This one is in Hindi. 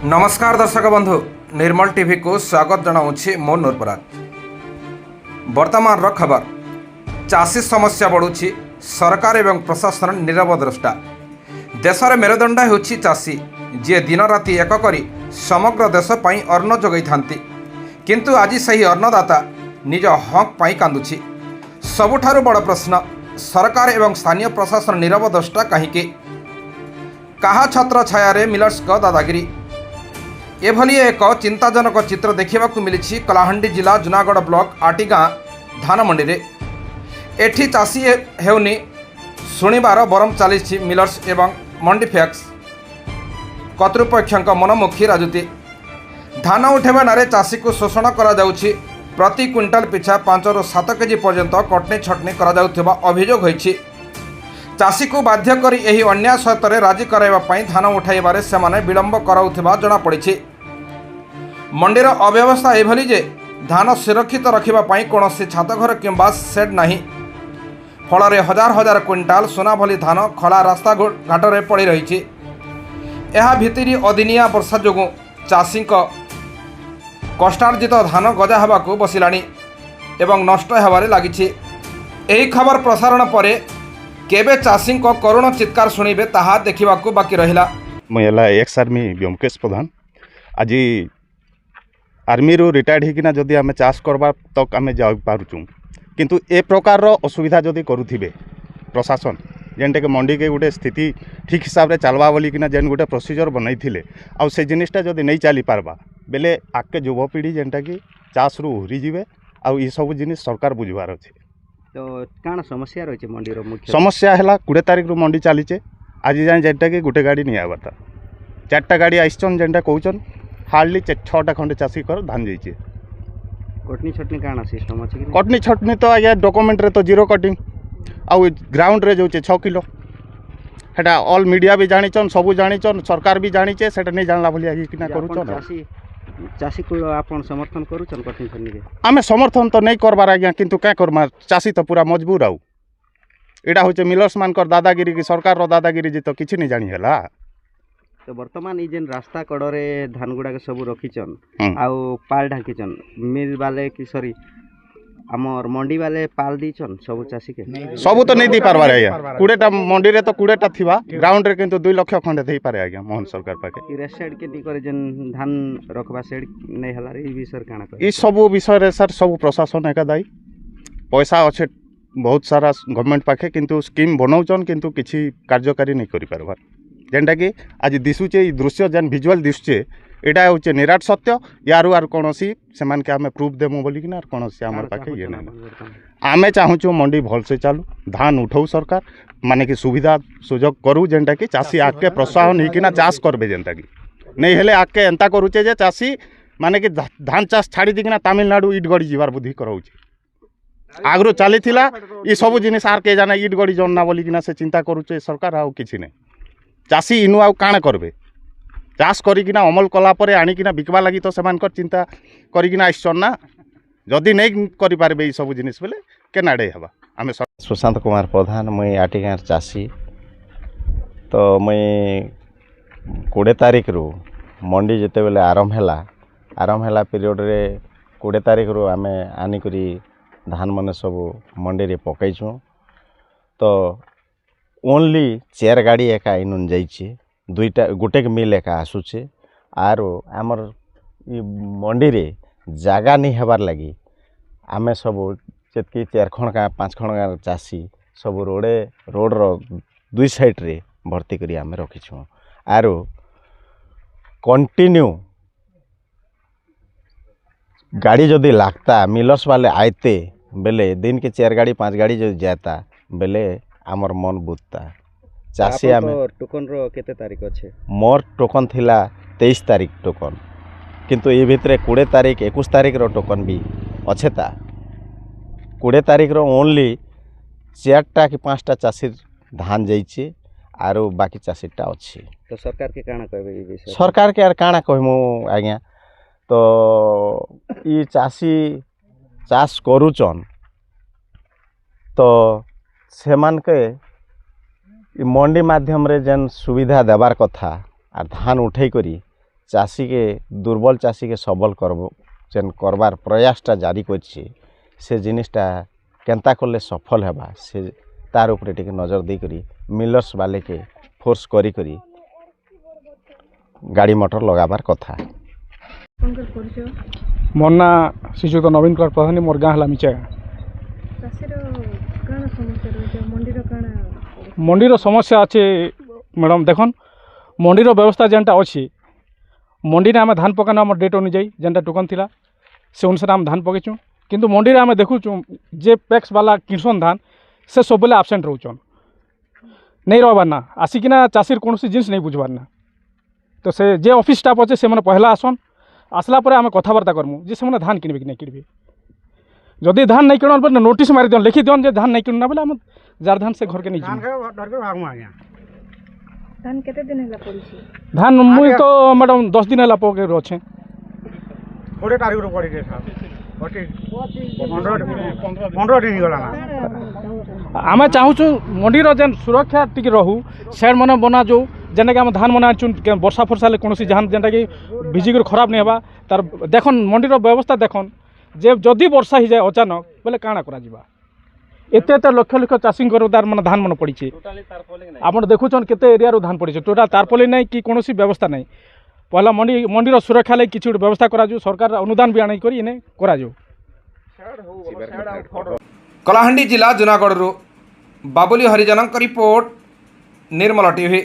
नमस्कार दर्शक बंधु निर्मल टीवी को स्वागत जनाऊँगी मो नूरपराग। वर्तमान खबर चाषी समस्या बढ़ुछि सरकार एवं प्रशासन नीरव द्रष्टा। देश में मेरुदंड होछि चाषी जी दिन राति एक करी समग्र देश पई अन्न जोगाई थांती, किंतु आज सही अन्नदाता निज हक पई कांदुछि। सबुठारु बड़ प्रश्न सरकार एवं स्थानीय प्रशासन नीरव द्रष्टा कहीं कहा छत्र छाया मिलर्स का दादागिरी। एभली एक चिंताजनक चित्र देखा मिली कलाहांडी जिला जुनागढ़ ब्लॉक आटीगाँ धान मंडी रे। एठी चाषी हेउनी शुणिबार बरम चली मिलर्स एवं मंडीफैक्स कर्तृपक्षों मनमुखी राजुति। धान उठेबा नारे चाषी को शोषण करा जाउछि। प्रति क्विंटाल पिछा 5 ରୁ 7 केजी पर्यंत कटनी छटनी करा जाउथिबा अभियोग होइछि। चाषी को बाध्य करी एही अन्याय सहित राजी कराइबा पई धान उठाइबारे सेमाने विलंब कराउथिबा जଣା पड़िछि। मंडीर अव्यवस्था एभली जे धान सुरक्षित रखिबा पई कोनोसी छातघर किंबा सेड नाही। फଳରେ हजार हजार क्विंटाल सोना भली धान खला रास्ता घाटरे पड़ी रहिछि। एहा भितरी अदिनिया वर्षा जोगु चाषी कष्टार्जित धान गजा हेबाकू बसिलाणी एवं नष्ट हेबारे लागिछि। एही खबर प्रसारण परे केबे चाषी करुण चित्कार शुणिबे ताहा देखिबाकू बाकी रहिला। मुझे एक्स आर्मी व्योमकेश प्रधान। आज आर्मी रू रिटायर्ड होकिना जदि आम चाष करवा तक आम जा पारुचु, किंतु ए प्रकार असुविधा जदि करुथिबे प्रशासन जेनटा कि मंडी के गोटे स्थिति ठीक हिसाब से चलवा बोलिकिना जेन गोटे प्रोसीजर बनई थिले आउ से जिनिसटा जदि नहीं चली पारबा बेले आगे युवपीढ़ी जेनटा कि चाष रु उहरी जिवे आउ ई सब जिनिस सरकार बुझबार अछि। तो काण समस्या रही मंडी मुख्य समस्या है 20 तारीख रु मंडी चलीचे। आज जाए जेनटा कि गोटे गाड़ी नहीं आवाता 4टा गाड़ी आईसन जेनटा कहउचन हार्डली 6टा खंडे चाषी कर धान जाइए। कटनी छटनी काण सिस्टम अछि कि कटनी छटनी तो आज्ञा डॉक्यूमेंट रे तो जीरो कटिंग आउ ग्राउंड रे जाउचे 6 किलो। हेटा ऑल मीडिया भी जानिचन सबू जानिचन सरकार भी जानिचे सेटा नहीं जानला भलिया किना करूचन। चाषी को आपन समर्थन करूचन कटनी छटनी के आमे समर्थन तो नहीं करबार आज्ञा, किंतु क्या करमा चाषी तो पूरा मजबूर आउ। एटा होचे मिलर्स मानकर दादागिरी की सरकार रो दादागिरी जी तो किछि नहीं जानी हला। तो वर्तमान ई जेन रास्ता कड़रे धान गुडा के सब रखिचन आउ पाल ढाकिचन मिल वाले की सॉरी हमर मंडी वाले पाल दीचन सब चाषी के सब तो नहीं दी पारबार आज्ञा। 20टा मंडी रे तो 20टा थिबा ग्राउंड रे किंतु 2 लाख खंडे देई पारे आज्ञा मोहन सरकार पाके। ई रेसेड के नी करे जेन धान रखबा सेड नहीं हला ई विषय काना करे ई सब विषय रे सर सब प्रशासन एका दाई। पैसा अच्छे बहुत सारा गवर्नमेंट पाखे किंतु स्कीम बनाउचन किंतु किछि कार्यकारी नहीं करि पारबार। जेनटा कि आज दिशुचे ई दृश्य जेन विजुअल दिशुचे एटा होचे निराट सत्य। यारु आर कोनोसी सेमान के हमें प्रूफ देमु बोली किना कोनोसी हमर पाखे ये नै। आमे चाहूछु मंडी भल से चालू धान उठाऊ सरकार माने कि सुविधा सुजोग करू जेनटा कि चाषी आके प्रोत्साहन हिकिना चाष करबे जेनटा कि नहीं हेले आके एंता करूचे जे चाषी माने कि धान चाष छाड़ी दिकिना तमिलनाडु इट गड़ी जीवार बुद्धि कराउचे। आगरो चाली थिला ई सब जिनिस आर के जाना इट गड़ी जन्ना बोली किना से चिंता करूचे सरकार आउ किछि नै। चाषी इनु आउ काण करबे चाष करिकिना अमल कला परे आनिकिना बिकबा लगी तो सेमानकर चिंता करिकिना आइछन ना। जदि नहीं करि पारबे ई सब जिनिस बेले केनाडे हेबा। आमे सुशांत कुमार प्रधान मुई आटीगाँ चाषी। तो मुई 20 तारीख रु मंडी जिते बेले आरंभ हैला पीरियड रे 20 तारीख रु आमे आनिकरी धान मने सब मंडी रे पकईछु। तो ओनली 4 गाड़ी एका इनुन जाइछे, गोटे मिल एका आसुचे आरो आमर ई मंडी रे जागा नहीं हेबार लगी आमे सब जेतकी 4 खण का 5 खण का चाषी सब रोड रो 2 साइड रे भर्ती करी आमे रखिछु। आरो कंटिन्यू गाड़ी जदि लागता मिलर्स वाले आयते बेले दिन के 4 गाड़ी 5 गाड़ी जो जाता बेले आमर मन बुझता। चाषी आमे टोकन रो केते तारीख अछि मोर टोकन थिला 23 तारीख टोकन, किंतु ये भितरे 20 तारीख 21 तारीख रो टोकन भी अछेता। 20 तारीख रो ओनली 4टा कि 5टा चाषी धान जाइछे आरो बाकी चाषीटा अछि। तो सरकार के काना कहबे ई विषय सरकार के आर काना कहमु आज्ञा। तो ई चाषी चाष करूचन तो सेमान के मंडी माध्यम रे जेन सुविधा देवार कथा आर धान उठे करी चाषी के दुर्बल चाषी के सबल करब जेन करबार प्रयासटा जारी करछि से जिनिसटा केंता कले सफल हेबा से तार उपरे टिके नजर दे करी मिलर्स वाले के फोर्स करी करी गाड़ी मोटर लगाबार कथा। मोर ना श्रीजुक्त नवीन कुमार प्रधान मोर गाँ है मिचा। मंडीर समस्या अच्छे मैडम देखन मंडीर व्यवस्था जेनटा अच्छी मंडी में आम धान पकाना आम डेट अनुजाई जेनटा टोकन थिला से अनुसार आम धान पकईचु किंतु मंडी में आम देखुचु जे पैक्स वाला किनसन धान से सब बेले आबसेंट रोचन नहीं रहबार ना आसिकिना चाषीर कौन जिनिस नहीं बुझबार ना तो से जे ऑफिस स्टाफ अच्छे से पहला आसन आसला पर आम कथबार्ता करमु जे से धान किनबे कि नहीं किनबे जदि धान नहीं किण बोले नोटिस मारी दियन लिखि दियन जे धान नहीं किणना बोले आम जार धान से घर के नहीं धान केते दिन होला पड़िछि धान मुई तो मैडम 10 दिन होला पके रोछे 20 तारीख रो पड़ी साहब 15 दिन गला ना आम चाहूँ मंडी जेन सुरक्षा टिके रहू सेड मन बना जो जेना कि आम धान मना चुन वर्षा फर्षा कौन धान जेनटा कि भिजिक खराब नहीं हेबा तार देखन मंडीर व्यवस्था देखन जे जदि वर्षा हो जाए अचानक बोले काଣା करा जिबा एते एते लक्ष लक्ष चाषी तार मन धान मन पड़ी आप देखुन केते एरिया धान पड़ी टोटाल तारपली नहीं कि कौन व्यवस्था नहीं पहला मंडीर सुरक्षा लगी किसी व्यवस्था करा सरकार अनुदान भी आने करा कलाहांडी जिला जूनागढ़ बाबुली हरिजन रिपोर्ट निर्मल टीवी।